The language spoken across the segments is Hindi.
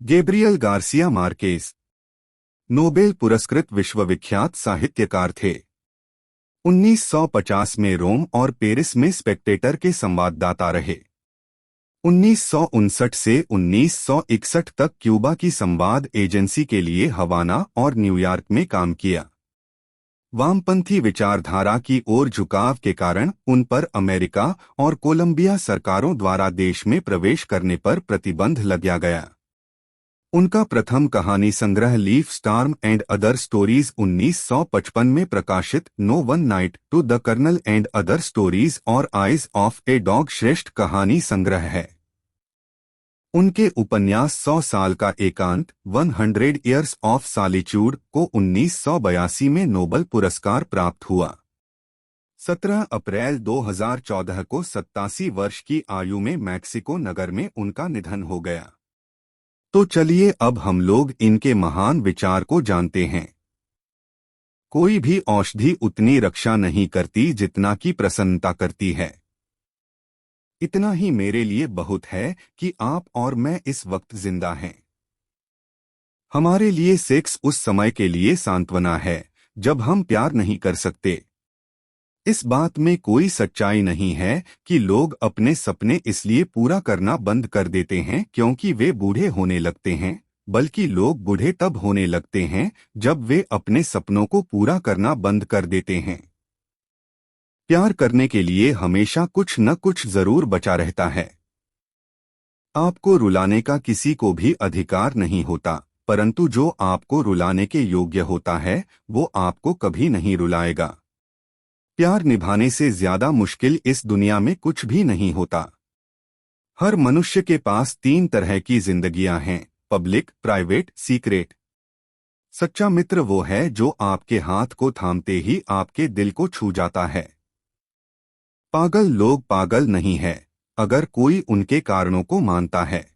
गैब्रियल गार्सिया मार्केस नोबेल पुरस्कृत विश्वविख्यात साहित्यकार थे। 1950 में रोम और पेरिस में स्पेक्टेटर के संवाददाता रहे। 1959 से 1961 तक क्यूबा की संवाद एजेंसी के लिए हवाना और न्यूयॉर्क में काम किया। वामपंथी विचारधारा की ओर झुकाव के कारण उन पर अमेरिका और कोलंबिया सरकारों द्वारा देश में प्रवेश करने पर प्रतिबंध लगाया गया। उनका प्रथम कहानी संग्रह leaf storm and other stories 1955 में प्रकाशित नो वन नाइट to the colonel and other stories और आइज ऑफ ए डॉग श्रेष्ठ कहानी संग्रह है। उनके उपन्यास 100 साल का एकांत 100 ईयर्स ऑफ सॉलिट्यूड को 1982 में नोबेल पुरस्कार प्राप्त हुआ। 17 अप्रैल 2014 को 87 वर्ष की आयु में मैक्सिको नगर में उनका निधन हो गया। तो चलिए अब हम लोग इनके महान विचार को जानते हैं। कोई भी औषधि उतनी रक्षा नहीं करती जितना की प्रसन्नता करती है। इतना ही मेरे लिए बहुत है कि आप और मैं इस वक्त जिंदा हैं। हमारे लिए सेक्स उस समय के लिए सांत्वना है जब हम प्यार नहीं कर सकते। इस बात में कोई सच्चाई नहीं है कि लोग अपने सपने इसलिए पूरा करना बंद कर देते हैं क्योंकि वे बूढ़े होने लगते हैं, बल्कि लोग बूढ़े तब होने लगते हैं जब वे अपने सपनों को पूरा करना बंद कर देते हैं। प्यार करने के लिए हमेशा कुछ न कुछ जरूर बचा रहता है। आपको रुलाने का किसी को भी अधिकार नहीं होता, परंतु जो आपको रुलाने के योग्य होता है वो आपको कभी नहीं रुलाएगा। प्यार निभाने से ज्यादा मुश्किल इस दुनिया में कुछ भी नहीं होता। हर मनुष्य के पास 3 तरह की जिंदगियां हैं, पब्लिक, प्राइवेट, सीक्रेट। सच्चा मित्र वो है जो आपके हाथ को थामते ही आपके दिल को छू जाता है। पागल लोग पागल नहीं है अगर कोई उनके कारणों को मानता है।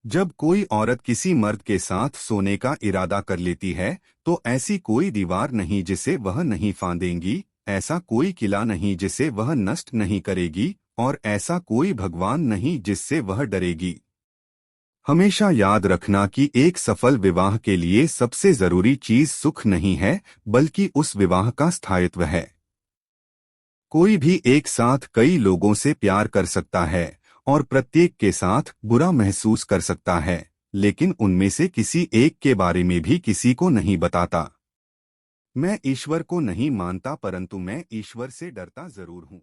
जब कोई औरत किसी मर्द के साथ सोने का इरादा कर लेती है तो ऐसी कोई दीवार नहीं जिसे वह नहीं फांदेगी, ऐसा कोई किला नहीं जिसे वह नष्ट नहीं करेगी, और ऐसा कोई भगवान नहीं जिससे वह डरेगी। हमेशा याद रखना कि एक सफल विवाह के लिए सबसे जरूरी चीज सुख नहीं है बल्कि उस विवाह का स्थायित्व है। कोई भी एक साथ कई लोगों से प्यार कर सकता है और प्रत्येक के साथ बुरा महसूस कर सकता है, लेकिन उनमें से किसी एक के बारे में भी किसी को नहीं बताता। मैं ईश्वर को नहीं मानता परंतु मैं ईश्वर से डरता जरूर हूँ।